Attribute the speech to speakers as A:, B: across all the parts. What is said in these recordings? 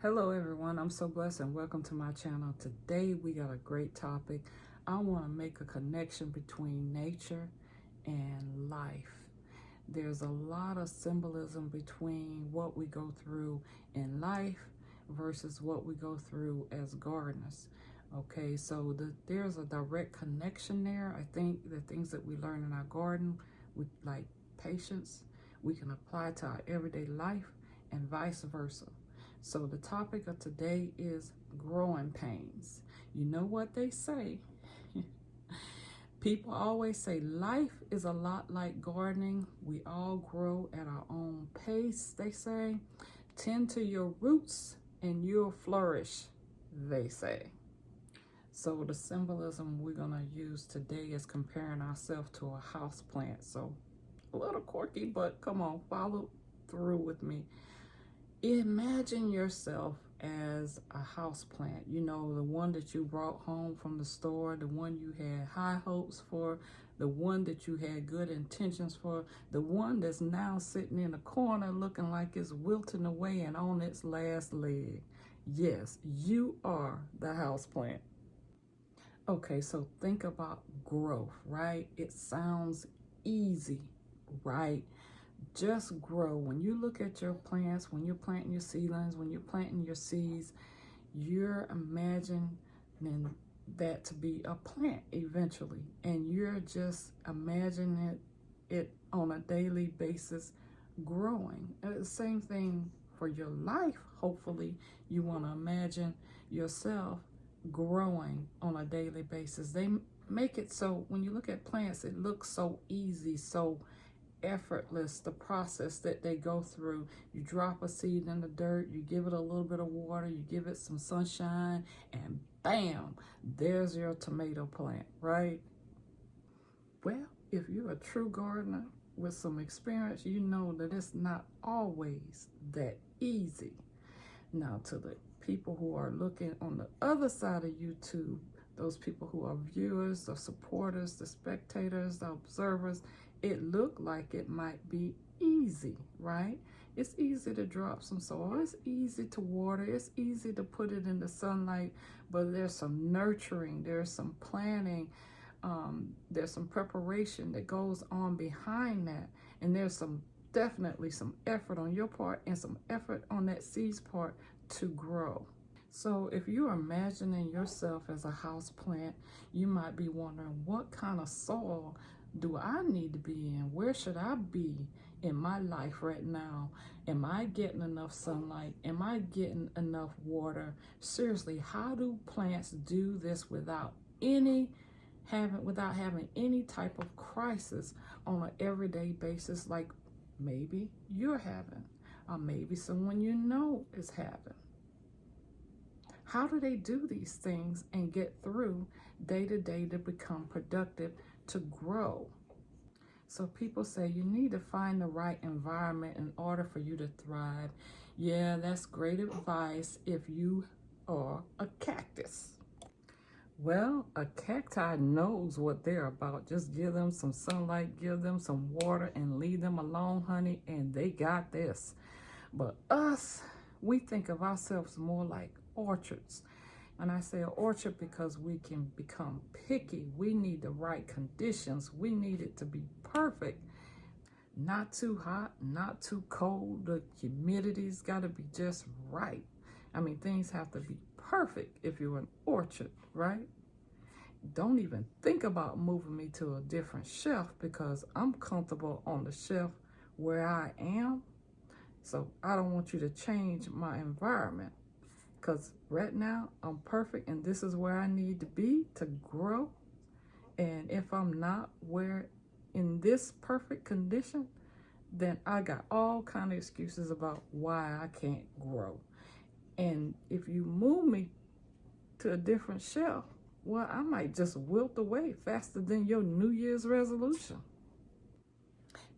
A: Hello everyone, I'm SoBlezz and welcome to my channel. Today we got a great topic. I want to make a connection between nature and life. There's a lot of symbolism between what we go through in life versus what we go through as gardeners. Okay, so there's a direct connection there. I think the things that we learn in our garden, like patience, we can apply to our everyday life and vice versa. So the topic of today is growing pains. You know what they say? People always say life is a lot like gardening. We all grow at our own pace, they say. Tend to your roots and you'll flourish, they say. So the symbolism we're going to use today is comparing ourselves to a house plant. So a little quirky, but come on, follow through with me. Imagine yourself as a house plant, you know, the one that you brought home from the store, the one you had high hopes for, the one that you had good intentions for, the one that's now sitting in a corner looking like it's wilting away and on its last leg. Yes, you are the house plant. Okay, so think about growth, right? It sounds easy, right? Just grow. When you look at your plants, when you're planting your seedlings, when you're planting your seeds, you're imagining that to be a plant eventually. And you're just imagining it on a daily basis growing. And the same thing for your life. Hopefully, you want to imagine yourself growing on a daily basis. They make it so when you look at plants, it looks so easy, so effortless, the process that they go through. You drop a seed in the dirt, you give it a little bit of water, you give it some sunshine, and bam, there's your tomato plant, right? Well, if you're a true gardener with some experience, you know that it's not always that easy. Now, to the people who are looking on the other side of YouTube, those people who are viewers, the supporters, the spectators, the observers, it looked like it might be easy, right? It's easy to drop some soil. It's easy to water. It's easy to put it in the sunlight, but there's some nurturing, there's some planning, there's some preparation that goes on behind that. And there's definitely some effort on your part and some effort on that seed's part to grow. So if you're imagining yourself as a house plant, you might be wondering, what kind of soil do I need to be in? Where should I be in my life right now? Am I getting enough sunlight? Am I getting enough water? Seriously, how do plants do this without having any type of crisis on an everyday basis, like maybe you're having, or maybe someone you know is having? How do they do these things and get through day to day to become productive, to grow? So people say you need to find the right environment in order for you to thrive. Yeah, that's great advice if you are a cactus. Well, a cacti knows what they're about. Just give them some sunlight, give them some water, and leave them alone, honey, and they got this. But us, we think of ourselves more like orchards. And I say an orchard because we can become picky. We need the right conditions. We need it to be perfect. Not too hot, not too cold. The humidity's got to be just right. I mean, things have to be perfect if you're an orchard, right? Don't even think about moving me to a different shelf because I'm comfortable on the shelf where I am. So I don't want you to change my environment. Because right now, I'm perfect, and this is where I need to be to grow. And if I'm not in this perfect condition, then I got all kind of excuses about why I can't grow. And if you move me to a different shelf, well, I might just wilt away faster than your New Year's resolution.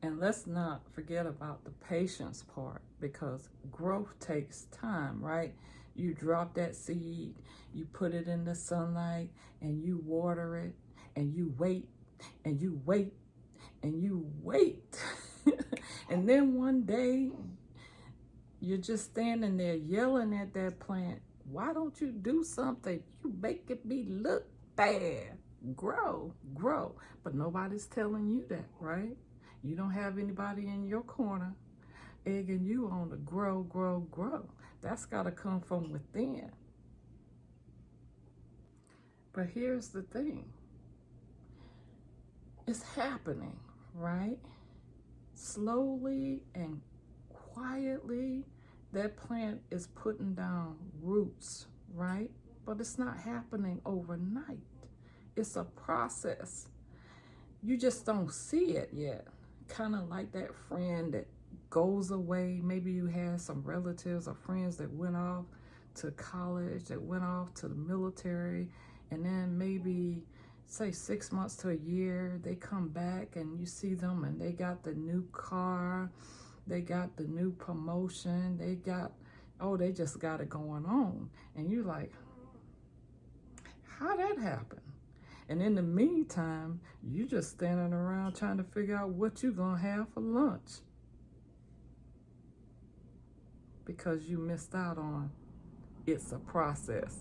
A: And let's not forget about the patience part, because growth takes time, right? You drop that seed, you put it in the sunlight, and you water it, and you wait, and you wait, and you wait. And then one day, You're just standing there yelling at that plant. Why don't you do something? You making me look bad. Grow, grow. But nobody's telling you that, right? You don't have anybody in your corner egging you on to grow, grow, grow. That's got to come from within. But here's the thing. It's happening, right? Slowly and quietly, that plant is putting down roots, right? But it's not happening overnight. It's a process. You just don't see it yet. Kind of like that friend that goes away. Maybe you had some relatives or friends that went off to college, that went off to the military, and then maybe say 6 months to a year, they come back and you see them and they got the new car, they got the new promotion, they just got it going on. And you're like, how that happen? And in the meantime, you just standing around trying to figure out what you're gonna have for lunch. Because you missed out on it's a process.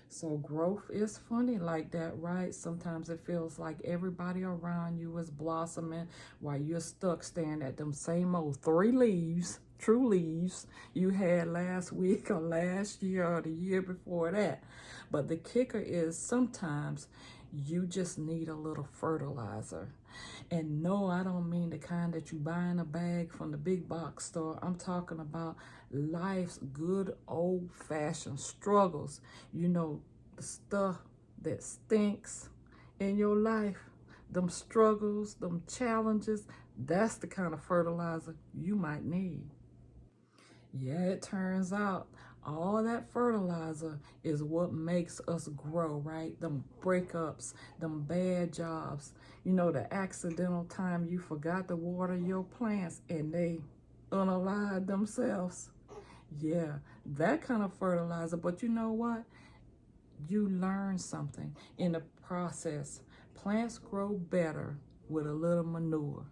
A: So growth is funny like that, right? Sometimes it feels like everybody around you is blossoming while you're stuck staring at them same old 3 leaves, true leaves, you had last week or last year or the year before that. But the kicker is sometimes you just need a little fertilizer. And no, I don't mean the kind that you buy in a bag from the big box store. I'm talking about life's good old-fashioned struggles. You know, the stuff that stinks in your life, them struggles, them challenges, that's the kind of fertilizer you might need. Yeah, it turns out all that fertilizer is what makes us grow, right? Them breakups, them bad jobs, you know, the accidental time you forgot to water your plants and they unalived themselves. Yeah, that kind of fertilizer. But you know what? You learn something in the process. Plants grow better with a little manure.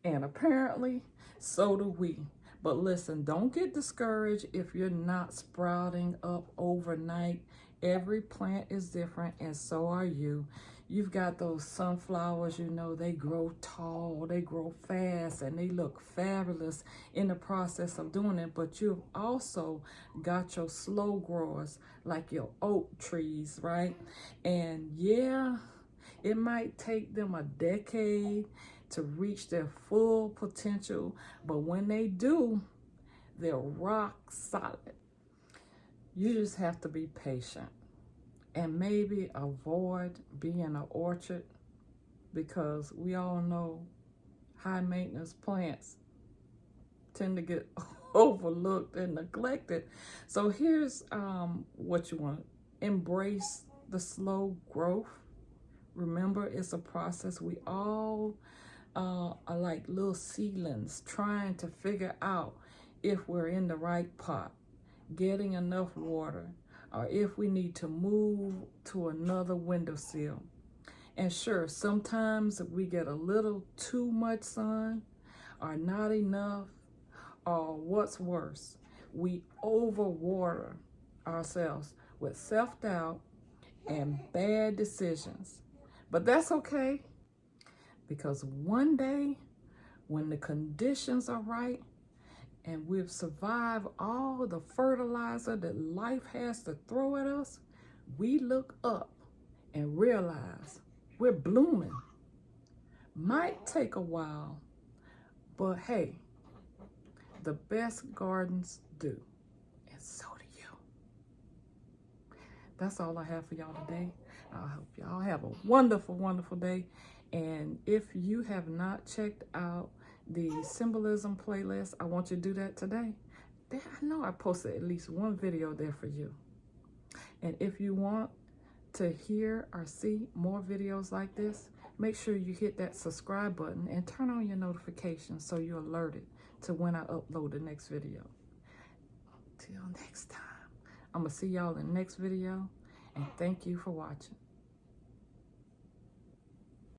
A: And apparently, so do we. But listen, don't get discouraged if you're not sprouting up overnight. Every plant is different, and so are you. You've got those sunflowers, you know, they grow tall, they grow fast, and they look fabulous in the process of doing it. But you've also got your slow growers, like your oak trees, right? And yeah, it might take them a decade to reach their full potential, but when they do, they're rock solid. You just have to be patient and maybe avoid being an orchard, because we all know high maintenance plants tend to get overlooked and neglected. So here's what you want. Embrace the slow growth. Remember, it's a process. We all are like little seedlings trying to figure out if we're in the right pot, getting enough water, or if we need to move to another windowsill. And sure, sometimes we get a little too much sun or not enough, or what's worse, we overwater ourselves with self-doubt and bad decisions. But that's okay, because one day when the conditions are right and we've survived all the fertilizer that life has to throw at us, we look up and realize we're blooming. Might take a while, but hey, the best gardens do, and so do you. That's all I have for y'all today. I hope y'all have a wonderful, wonderful day. And if you have not checked out the Symbolism playlist, I want you to do that today. I know I posted at least one video there for you. And if you want to hear or see more videos like this, make sure you hit that subscribe button and turn on your notifications so you're alerted to when I upload the next video. Till next time, I'm going to see y'all in the next video, and thank you for watching.